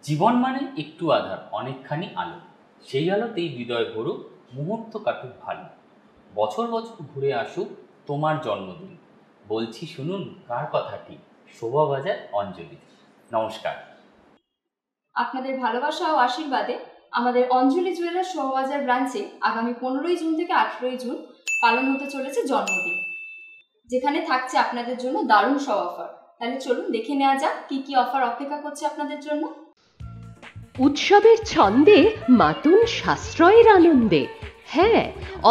জীবন মানে একটু আধার অনেকখানি আলো, সেই আলোতেই হৃদয় ভরুক, মুহূর্ত কাটুক ভালো। বছর বছর ঘুরে আসুক তোমার জন্মদিন, বলছি শুনুন কার কথাটি, শোভাবাজার অঞ্জলি। নমস্কার। আপনাদের ভালোবাসা ও আশীর্বাদে আমাদের অঞ্জলি জুয়েলার্স শোভাবাজার ব্রাঞ্চে আগামী 15ই জুন থেকে 18ই জুন পালন হতে চলেছে জন্মদিন, যেখানে থাকছে আপনাদের জন্য দারুণ সব অফার। তাহলে চলুন দেখে নেওয়া যাক কি কি অফার অপেক্ষা করছে আপনাদের জন্য। উৎসবের ছন্দে মাতুন সাশ্রয়ের আনন্দে। হ্যাঁ,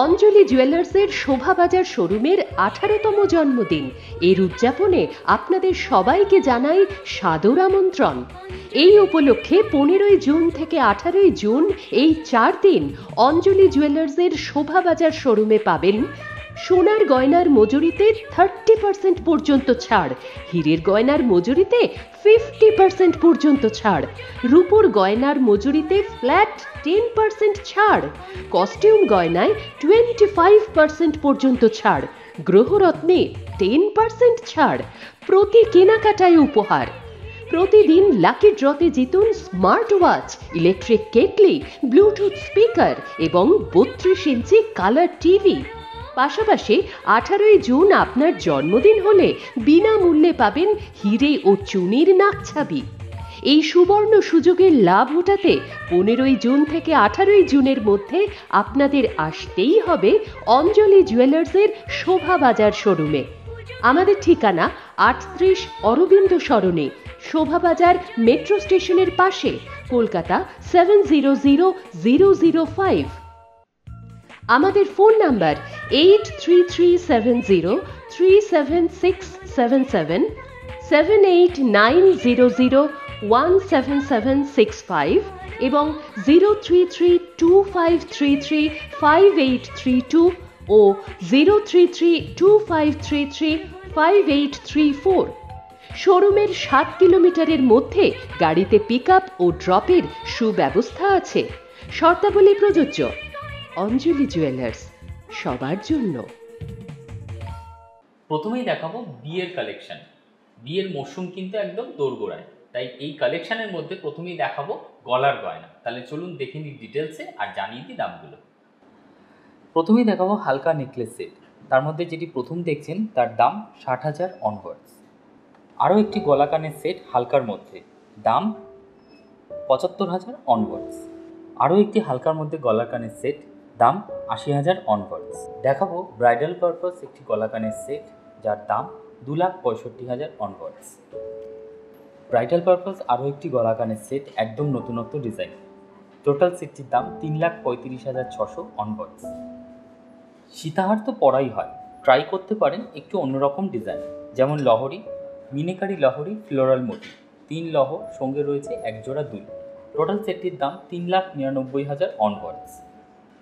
অঞ্জলি জুয়েলার্সের শোভাবাজার শোরুমের 18তম জন্মদিন। এর উদযাপনে আপনাদের সবাইকে জানাই সাদর আমন্ত্রণ। এই উপলক্ষে 15ই জুন থেকে 18ই জুন এই 4 দিন অঞ্জলি জুয়েলার্সের শোভাবাজার শোরুমে পাবেন সোনার গয়নার মজুরিতে 30% পর্যন্ত ছাড়, হীরের গয়নার মজুরিতে 50% পর্যন্ত ছাড়, রূপোর গয়নার মজুরিতে ফ্ল্যাট 10% ছাড়, কস্টিউম গয়নায় 25% পর্যন্ত ছাড়, গ্রহরত্নে 10% ছাড়, প্রতি কেনাকাটায় উপহার। প্রতিদিন লাকি ড্রতে জিতুন smart watch, electric kettle, Bluetooth speaker এবং 32 ইঞ্চি কালার টিভি। পাশাপাশি 18ই জুন আপনার জন্মদিন হলে বিনামূল্যে পাবেন হিরে ও চুনির নাকছাবি। এই সুবর্ণ সুযোগের লাভ ওঠাতে 15ই জুন থেকে 18ই জুনের মধ্যে আপনাদের আসতেই হবে অঞ্জলি জুয়েলার্সের শোভাবাজার শোরুমে। আমাদের ঠিকানা 38 অরবিন্দ সরণি, শোভাবাজার মেট্রো স্টেশনের পাশে, কলকাতা 700005। আমাদের ফোন নাম্বার 8337037677, 7890017765 এবং 03325335832 ও 03325335834। শোরুমের 7 কিলোমিটারের মধ্যে গাড়িতে পিকআপ ও ড্রপের সুব্যবস্থা আছে। শর্তাবলী প্রযোজ্য। অঞ্জলি জুয়েলার্স, সবার জন্য। প্রথমেই দেখাবো বিয়ের কালেকশন। বিয়ের মরশুম কিন্তু একদম দোরগোড়ায়, তাই এই কালেকশনের মধ্যে প্রথমেই দেখাবো গলার গয়না। তাহলে চলুন দেখে নিই ডিটেলসে আর জানিয়ে দিই দামগুলো। প্রথমেই দেখাবো হালকা নেকলেস সেট, তার মধ্যে যেটি প্রথম দেখছেন তার দাম 60,000 অনওয়ার্ডস। আরও একটি গলা কানের সেট হালকার মধ্যে, দাম 75,000 অনওয়ার্ডস। আরও একটি হালকার মধ্যে গলা কানের সেট, দাম 80,000 অনওয়ার্ডস। দেখাবো ব্রাইডাল পারপাস একটি গলা কানের সেট, যার দাম 2,65,000 অনওয়ার্ডস। ব্রাইডাল পারপাস আরও একটি গলা কানের সেট, একদম নতুনত্ব ডিজাইন। টোটাল সেটটির দাম 3,35,600 অনওয়ার্ডস। সীতাহার তো পরাই হয়, ট্রাই করতে পারেন একটু অন্যরকম ডিজাইন, যেমন লহরি, মিনেকারি লহরি, ফ্লোরাল মোটিভ, 3 লহ, সঙ্গে রয়েছে একজোড়া দুল। টোটাল সেটটির দাম 3,99,000 অনওয়ার্ডস।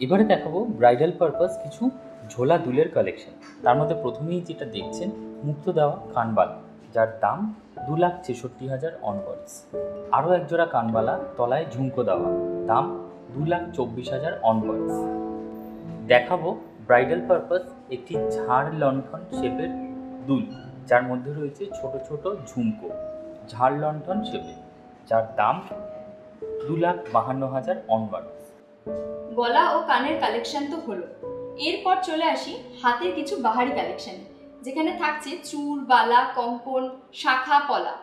এবারে দেখাবো ব্রাইডাল পারপাস কিছু ঝোলা দুলের কালেকশন। তার মধ্যে প্রথমেই যেটা দেখছেন মুক্ত দেওয়া কানবালা, যার দাম 2,66,000 অনওয়ার্ডস। আরও একজোড়া কানবালা তলায় ঝুমকো দেওয়া, দাম 2,24,000 অনওয়ার্ডস। দেখাবো ব্রাইডাল পারপাস একটি ঝাড় লণ্ঠন শেপের দুল, যার মধ্যে রয়েছে ছোট ছোট ঝুমকো, ঝাড় লণ্ঠন শেপের, যার দাম 2,52,000 অনওয়ার্ডস। গলা ও কানের কালেকশন তো হলো, এরপর চলে আসি হাতের কিছু বাহারি কালেকশনে, যেখানে থাকছে চূড়, বালা, কঙ্কন, শাখা, পলা।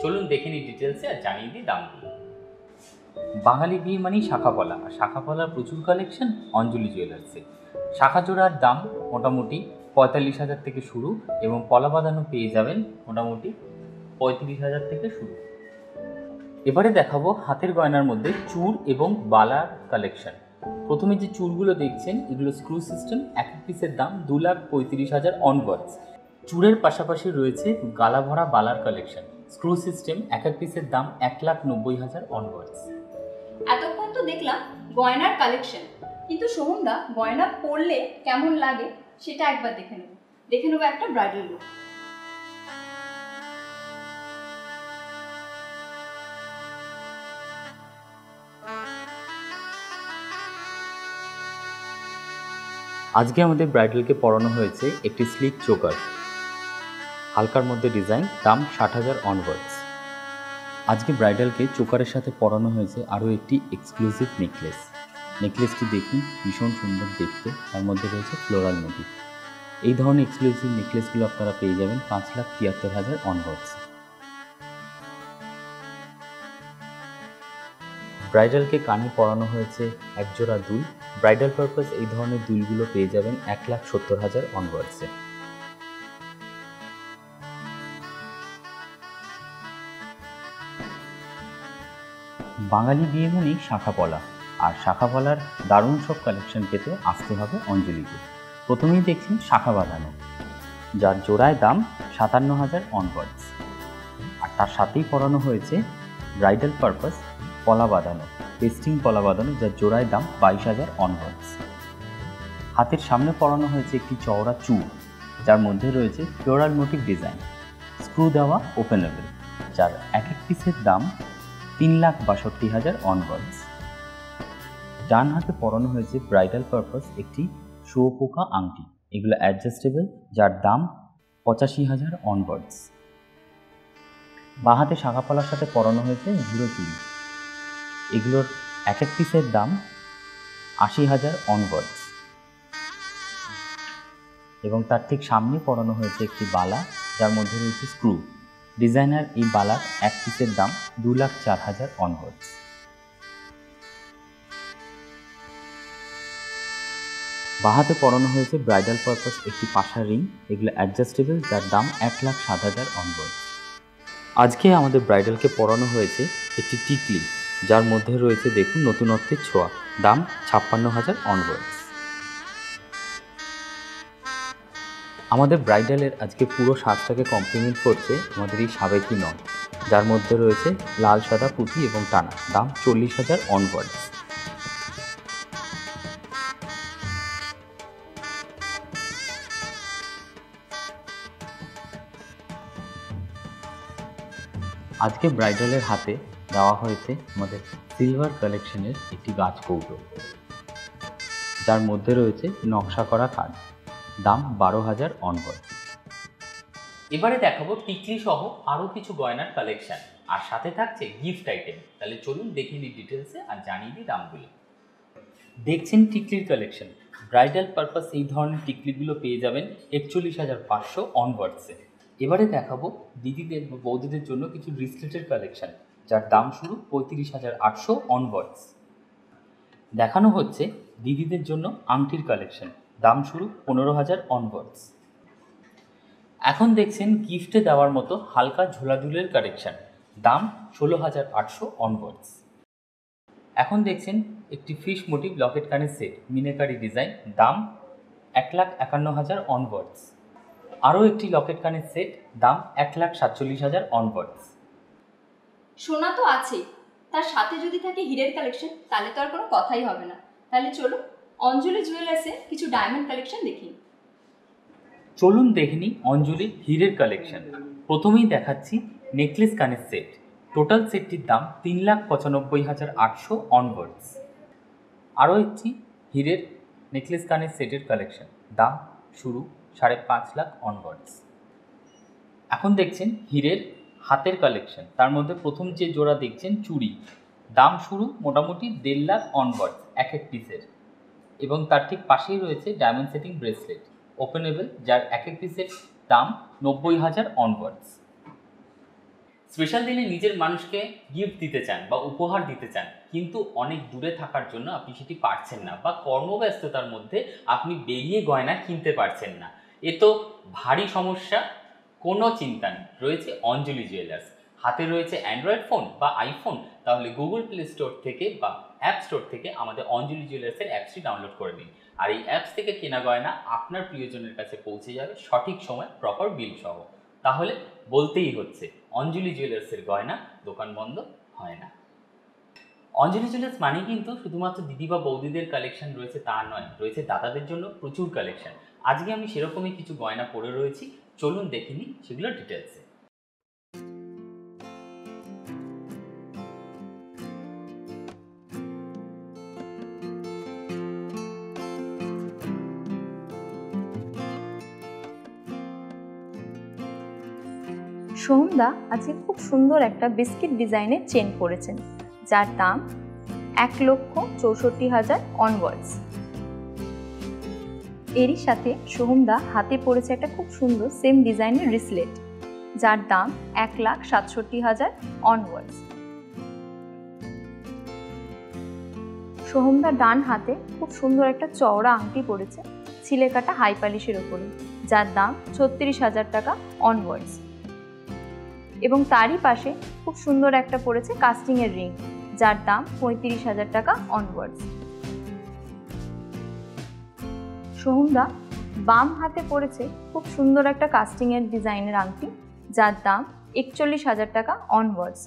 চলুন দেখে নিই ডিটেলসে আর জানিয়ে দিই দামগুলো। বাঙালি বিয়ে মানেই শাখা পলা, আর শাখা পলার প্রচুর কালেকশন অঞ্জলি জুয়েলার্সে। শাখা জোড়ার দাম মোটামুটি 45,000 থেকে শুরু, এবং পলা বাঁধানো পেয়ে যাবেন মোটামুটি 35,000 থেকে শুরু। এবারে দেখাবো হাতের গয়নার মধ্যে চূড় এবং বালার কালেকশন। প্রথমে যে চূড়গুলো দেখছেন এগুলো স্ক্রু সিস্টেম, এক এক পিসের দাম 2,35,000 অনওয়ার্ডস। চূড়ের পাশাপাশি রয়েছে গালা ভরা বালার কালেকশন, স্ক্রু সিস্টেম, এক এক পিসের দাম 1,90,000 অনওয়ার্ডস। এতক্ষণ তো দেখলাম গয়নার কালেকশন, কিন্তু সোহমদা গয়না পরলে কেমন লাগে সেটা একবার দেখে নেবো একটা ব্রাইডাল লুক। আজকে আমাদের ব্রাইডালকে পরানো হয়েছে একটি স্লিক চোকার, হালকার মধ্যে ডিজাইন, দাম 60,000 অনওয়ার্ডস। আজকে ব্রাইডালকে চোকারের সাথে পরানো হয়েছে আরও একটি এক্সক্লুসিভ নেকলেস। নেকলেসটি দেখুন, ভীষণ সুন্দর দেখতে, তার মধ্যে রয়েছে ফ্লোরাল মোটিভ। এই ধরনের এক্সক্লুসিভ নেকলেসগুলো আপনারা পেয়ে যাবেন 5,73,000 অনওয়ার্ডস। ব্রাইডালকে কানে পরানো হয়েছে একজোড়া দুল। ব্রাইডাল পারপাস এই ধরনের দুলগুলো পেয়ে যাবেন 1,70,000 অনওয়ার্ডসে। বাঙালি বিয়ে মানেই শাখা পলা, আর শাখা পলার দারুণ সব কালেকশন পেতে আসতে হবে অঞ্জলিতে। প্রথমেই দেখছেন শাখা বাঁধানো, যার জোড়ায় দাম 57,000 অনওয়ার্ডস। আর তার সাথেই পরানো হয়েছে ব্রাইডাল পারপাস পলা বাঁধানো, পেস্টিং পলা বাঁধানো, যার জোড়ায় দাম 22,000 অনওয়ার্ডস। হাতের সামনে পরানো হয়েছে একটি চওড়া চূড়, যার মধ্যে রয়েছে ফ্লোরাল মোটিভ ডিজাইন, স্ক্রু দেওয়া ওপেনেবল, যার এক এক পিসের দাম 3,62,000 অনওয়ার্ডস। ডান হাতে পরানো হয়েছে ব্রাইডাল পারপাস একটি শুয়োপোকা আংটি, এগুলো অ্যাডজাস্টেবল, যার দাম 85,000 অনওয়ার্ডস। বাঁ হাতে শাখাপলার সাথে পরানো হয়েছে ঝুড়ো চুড়ি, এগুলোর এক এক পিসের দাম 80,000 অনওয়ার্ডস। এবং তার ঠিক সামনে পরানো হয়েছে একটি বালা, যার মধ্যে রয়েছে স্ক্রু ডিজাইনার। এই বালার এক পিসের দাম 2,04,000 অনওয়ার্ডস। বাহাতে পরানো হয়েছে ব্রাইডাল পারপাস একটি পাশা রিং, এগুলো অ্যাডজাস্টেবল, যার দাম 1,07,000 অনওয়ার্ডস। আজকে আমাদের ব্রাইডালকে পরানো হয়েছে একটি টিকলি, যার মধ্যে রয়েছে দেখুন নতুনত্বের ছোঁয়া, দাম 56,000 অনওয়ার্ডস। আমাদের ব্রাইডালের আজকে পুরো সাজটাকে কমপ্লিমেন্ট করছে আমাদের এই সাবেকি নল, যার মধ্যে রয়েছে লাল সাদা পুঁতি এবং টানা, দাম 40,000 অনওয়ার্ডস। আজকে ব্রাইডালের হাতে দেওয়া হয়েছে আমাদের সিলভার কালেকশনের একটি গাছ কৌটো, যার মধ্যে রয়েছে নকশা করা কাজ, দাম 12,000 অনওয়ার্ডস। এবারে দেখাবো টিকলি সহ আরও কিছু গয়নার কালেকশন, আর সাথে থাকছে গিফট আইটেম। তাহলে চলুন দেখে নিই ডিটেলসে আর জানিয়ে দিই দামগুলো। দেখছেন টিকলির কালেকশন। ব্রাইডাল পারপাস এই ধরনের টিকলিগুলো পেয়ে যাবেন 41,500 অনওয়ার্ডসে। এবারে দেখাবো দিদিদের বা বৌদিদের জন্য কিছু ব্রেসলেটের কালেকশন, যার দাম শুরু 35,800 অনওয়ার্ডস। দেখানো হচ্ছে দিদিদের জন্য আংটির কালেকশন, দাম শুরু 15,000 অনওয়ার্ডস। এখন দেখছেন গিফটে দেওয়ার মতো হালকা ঝোলাঝুলের কালেকশন, দাম 16,800 অনওয়ার্ডস। এখন দেখছেন একটি ফিশ মোটিভ লকেট কানের সেট, মিনাকারি ডিজাইন, দাম 1,51,000 অনওয়ার্ডস। আরও একটি লকেট কানের সেট, দাম 1,47,000 অনওয়ার্ডস। সোনা তো আছেই, তার সাথে যদি থাকে হীরের কালেকশন, তাহলে তো আর কোনো কথাই হবে না। তাহলে চলো অঞ্জলি জুয়েলার্সে কিছু ডায়মন্ড কালেকশন দেখি। চলুন দেখে নিই অঞ্জলির হীরের কালেকশন। প্রথমেই দেখাচ্ছি নেকলেস কানের সেট। টোটাল সেটটির দাম 3,95,800 অনওয়ার্ডস। আরও একটি হীরের নেকলেস কানের সেটের কালেকশন, দাম শুরু 5.5 লাখ অনওয়ার্ডস। এখন দেখছেন হীরের হাতের কালেকশন, তার মধ্যে প্রথম যে জোড়া দেখছেন চুড়ি, দাম শুরু মোটামুটি 1.5 লাখ অনওয়ার্ডস এক এক পিসের। এবং তার ঠিক পাশেই রয়েছে ডায়মন্ড সেটিং ব্রেসলেট ওপেনেবল, যার এক এক পিসের দাম 90,000 অনওয়ার্ডস। স্পেশাল দিনে নিজের মানুষকে গিফট দিতে চান বা উপহার দিতে চান, কিন্তু অনেক দূরে থাকার জন্য আপনি সেটি পারছেন না, বা কর্মব্যস্ততার মধ্যে আপনি বেরিয়ে গয়না কিনতে পারছেন না, এ তো ভারী সমস্যা। কোনো চিন্তা নেই, রয়েছে অঞ্জলি জুয়েলার্স। হাতে রয়েছে অ্যান্ড্রয়েড ফোন বা আইফোন, তাহলে গুগল প্লে স্টোর থেকে বা অ্যাপ স্টোর থেকে আমাদের অঞ্জলি জুয়েলার্সের অ্যাপসটি ডাউনলোড করে নিন। আর এই অ্যাপস থেকে কেনা গয়না আপনার প্রিয়জনের কাছে পৌঁছে যাবে সঠিক সময়, প্রপার বিল সহ। তাহলে বলতেই হচ্ছে অঞ্জলি জুয়েলার্সের গয়না দোকান বন্ধ হয় না। অঞ্জলি জুয়েলার্স মানে কিন্তু শুধুমাত্র দিদি বা বৌদিদের কালেকশন রয়েছে তা নয়, রয়েছে দাদাদের জন্য প্রচুর কালেকশন। আজকে আমি সেরকমই কিছু গয়না পরে রয়েছি, চলুন দেখে নিই সেগুলো ডিটেলসে। সোহমদা আজকে খুব সুন্দর একটা বিস্কিট ডিজাইনের চেন পরেছেন, যার দাম 1,64,000 অনওয়ার্ডস। এরই সাথে সোহমদা হাতে পরেছে একটা খুব সুন্দর সেম ডিজাইনের রিসলেট, যার দাম 1,67,000 অনওয়ার্ডস। সোহমদা ডান হাতে খুব সুন্দর একটা চওড়া আংটি পরেছে ছিলে কাটা হাই পালিশের ওপরে, যার দাম 36,000 টাকা অনওয়ার্ডস। এবং তারই পাশে খুব সুন্দর একটা পড়েছে কাস্টিংয়ের রিং, যার দাম 35,000 টাকা অনওয়ার্ডস। সোহমদা বাম হাতে পড়েছে খুব সুন্দর একটা কাস্টিংয়ের ডিজাইনের আংটি, যার দাম 41,000 টাকা অনওয়ার্ডস।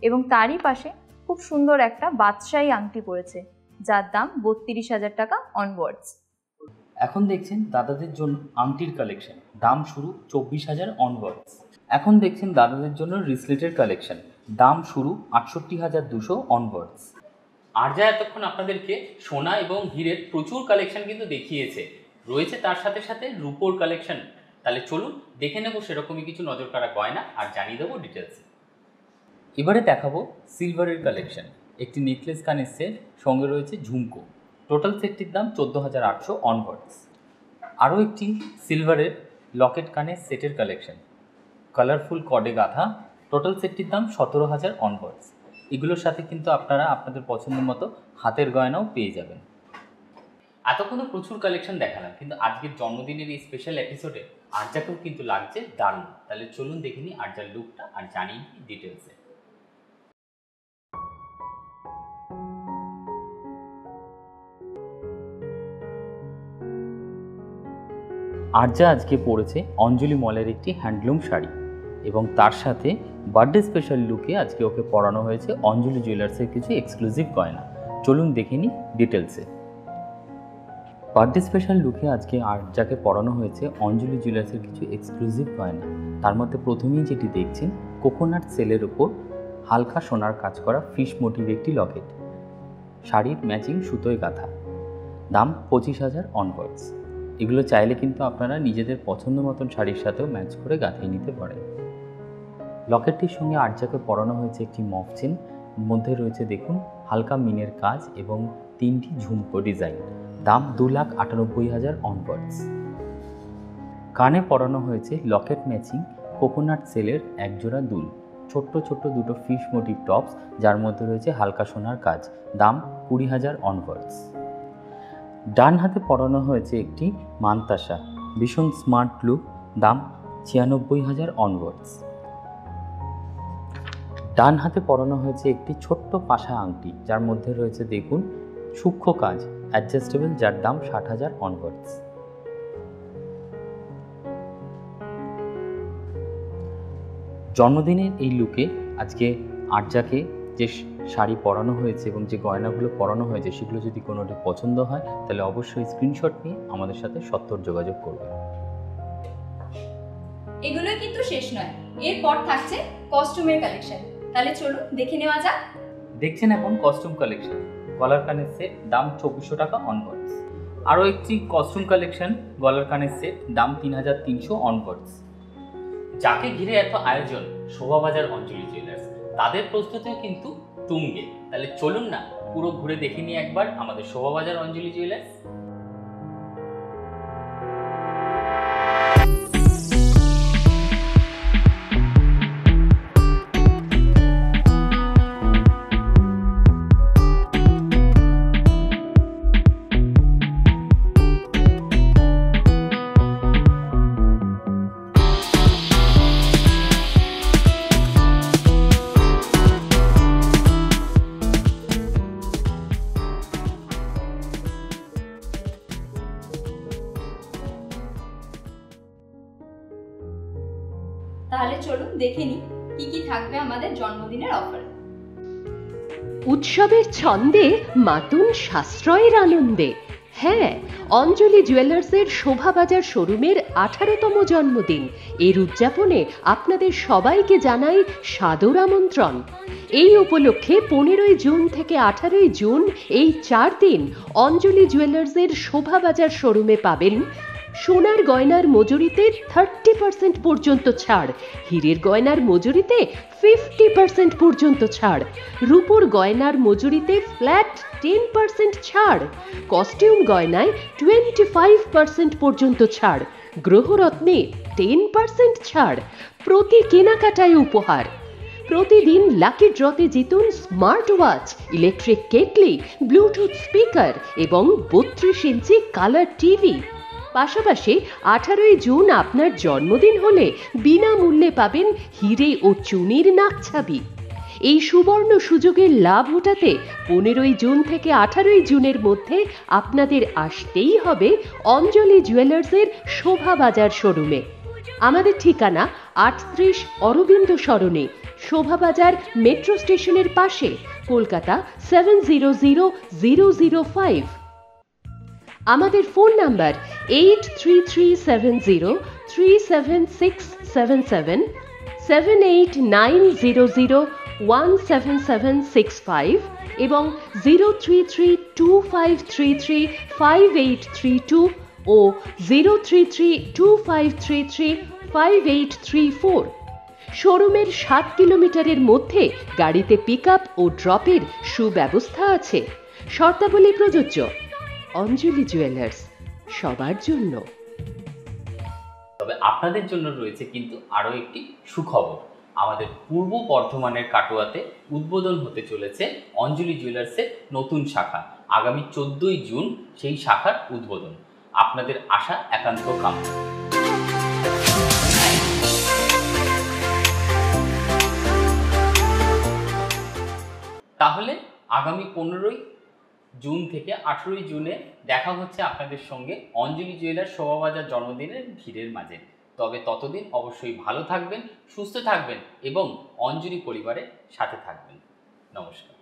এবং তারই পাশে খুব সুন্দর একটা বাদশাহী আংটি পড়েছে, যার দাম 32,000 টাকা অনওয়ার্ডস। এখন দেখছেন দাদাদের জন্য আংটির কালেকশন, দাম শুরু 24,000 অনওয়ার্ডস। এখন দেখছেন দাদাদের জন্য রিসলেটের কালেকশন, দাম শুরু 68,200 অনওয়ার্ডস। আর যা এতক্ষণ আপনাদেরকে সোনা এবং হীরের প্রচুর কালেকশন কিন্তু দেখিয়েছে, রয়েছে তার সাথে সাথে রূপোর কালেকশন। তাহলে চলুন দেখে নেব সেরকমই কিছু নজর কাড়া গয়না আর জানিয়ে দেবো ডিটেলসে। এবারে দেখাবো সিলভারের কালেকশন। একটি নেকলেস কানের সেট, সঙ্গে রয়েছে ঝুমকো। টোটাল সেটটির দাম 14,800 অনওয়ার্ডস। আরও একটি সিলভারের লকেট কানের সেটের কালেকশন, কালারফুল কডে গাঁথা। টোটাল সেটটির দাম 17,000 অনওয়ার্ডস। এগুলোর সাথে কিন্তু আপনারা আপনাদের পছন্দ মতো হাতের গয়নাও পেয়ে যাবেন। এতক্ষণ প্রচুর কালেকশন দেখালাম, কিন্তু আজকের জন্মদিনের এই স্পেশাল এপিসোডে আরজাকেও কিন্তু লাগছে দারুণ। তাহলে চলুন দেখে নিই আরজার লুকটা আর জানিয়ে দিই ডিটেলসে। আরজা আজকে পরেছে অঞ্জলি মলের একটি হ্যান্ডলুম শাড়ি, এবং তার সাথে বার্থডে স্পেশাল লুকে আজকে ওকে পরানো হয়েছে অঞ্জলি জুয়েলার্সের কিছু এক্সক্লুসিভ গয়না। চলুন দেখে নিই ডিটেলসে। বার্থডে স্পেশাল লুকে আজকে আরজাকে পরানো হয়েছে অঞ্জলি জুয়েলার্সের কিছু এক্সক্লুসিভ গয়না। তার মধ্যে প্রথমেই যেটি দেখছেন, কোকোনাট সেলের ওপর হালকা সোনার কাজ করা ফিশ মোটিভ একটি লকেট, শাড়ির ম্যাচিং সুতোয় গাঁথা, দাম 25,000 অনওয়ার্ডস। এগুলো চাইলে কিন্তু আপনারা নিজেদের পছন্দ মতন শাড়ির সাথেও ম্যাচ করে গাঁথিয়ে নিতে পারেন। লকেটটির সঙ্গে আরজাকে পরানো হয়েছে একটি মফ চেন, মধ্যে রয়েছে দেখুন হালকা মিনের কাজ এবং 3টি ঝুমকো ডিজাইন, দাম 2,98,000 অনওয়ার্ডস। কানে পরানো হয়েছে লকেট ম্যাচিং কোকোনাট সেলের একজোড়া দুল, ছোট্ট ছোট্ট দুটো ফিশ মোটিভ টপস, যার মধ্যে রয়েছে হালকা সোনার কাজ, দাম 20,000 অনওয়ার্ডস। ডান হাতে পরানো হয়েছে একটি মানতাসা, ভীষণ স্মার্ট লুক, দাম 96,000 অনওয়ার্ডস। ডান হাতে পরানো হয়েছে একটি ছোট্ট পাশা আংটি, যার মধ্যে রয়েছে দেখুন সূক্ষ্ম কাজ, অ্যাডজাস্টেবল, যার দাম 60,000 অনওয়ার্ডস। জন্মদিনের এই লুকে আজকে আরজাকে যে শাড়ি পরানো হয়েছে এবং যে গয়নাগুলো পরানো হয়েছে, সেগুলো যদি কোনোটি পছন্দ হয় তাহলে অবশ্যই স্ক্রিনশট নিয়ে আমাদের সাথে সত্বর যোগাযোগ করবে। এগুলো কিন্তু শেষ নয়, এরপর থাকছে কস্টিউমের কালেকশন। তাহলে চলুন দেখে নেওয়া যাক। দেখছেন এখন কস্টিউম কালেকশন, গলার কানের সেট, দাম 2,400 টাকা অনওয়ার্ডস। আরও একটি কস্টিউম কালেকশন, গলার কানের সেট, দাম 3,300 অনওয়ার্ডস। যাকে ঘিরে এত আয়োজন, শোভাবাজার অঞ্জলি জুয়েলার্স, তাদের প্রস্তুতিও কিন্তু তুঙ্গে। তাহলে চলুন না পুরো ঘুরে দেখে নিই একবার আমাদের শোভাবাজার অঞ্জলি জুয়েলার্স। তাহলে চলুন দেখে নিই কি কি থাকবে আমাদের জন্মদিনের অফার। উৎসবের ছন্দে মাতুন সাশ্রয়ের আনন্দে। হ্যাঁ, অঞ্জলি জুয়েলার্সের শোভাবাজার শোরুমের 18তম জন্মদিন। এর উদযাপনে আপনাদের সবাইকে জানাই সাদর আমন্ত্রণ। এই উপলক্ষে 15ই জুন থেকে 18ই জুন এই 4 দিন অঞ্জলি জুয়েলার্সের শোভাবাজার শোরুমে পাবেন সোনার গয়নার মজুরিতে 30% পর্যন্ত ছাড়, হীরের গয়নার মজুরিতে 50% পর্যন্ত ছাড়, রূপোর গয়নার মজুরিতে ফ্ল্যাট 10% ছাড়, কস্টিউম গয়নায় 25% পর্যন্ত ছাড়, গ্রহরত্নে 10% ছাড়, প্রতি কেনাকাটায় উপহার। প্রতিদিন লাকি ড্রতে জিতুন smart watch, electric kettle, Bluetooth speaker এবং 32 ইঞ্চি কালার টিভি। পাশাপাশি 18ই জুন আপনার জন্মদিন হলে বিনামূল্যে পাবেন হিরে ও চুনির নাকছাবি। এই সুবর্ণ সুযোগের লাভ ওঠাতে 15ই জুন থেকে 18ই জুনের মধ্যে আপনাদের আসতেই হবে অঞ্জলি জুয়েলার্সের শোভাবাজার শোরুমে। আমাদের ঠিকানা 38 অরবিন্দ সরণি, শোভাবাজার মেট্রো স্টেশনের পাশে, কলকাতা 700005। আমাদের ফোন নাম্বার 8337037677, 7890017765 এবং 03325335832 ও 03325335834। শোরুমের 7 কিলোমিটারের মধ্যে গাড়িতে পিকআপ ও ড্রপের সুব্যবস্থা আছে। শর্তাবলী প্রযোজ্য। অঞ্জলি জুয়েলার্স, সবার জন্য। তবে আপনাদের জন্য রয়েছে কিন্তু আরও একটি সুখবর। আমাদের পূর্ব বর্ধমানের কাটোয়াতে উদ্বোধন হতে চলেছে অঞ্জলি জুয়েলার্সের নতুন শাখা। আগামী 14ই জুন সেই শাখার উদ্বোধন। আপনাদের আশা একান্ত কাম্য। তাহলে আগামী 15ই জুন থেকে 18ই জুনে দেখা হচ্ছে আপনাদের সঙ্গে অঞ্জলি জুয়েলার্স শোভাবাজার জন্মদিনের ভিড়ের মাঝে। তবে ততদিন অবশ্যই ভালো থাকবেন, সুস্থ থাকবেন এবং অঞ্জলি পরিবারের সাথে থাকবেন। নমস্কার।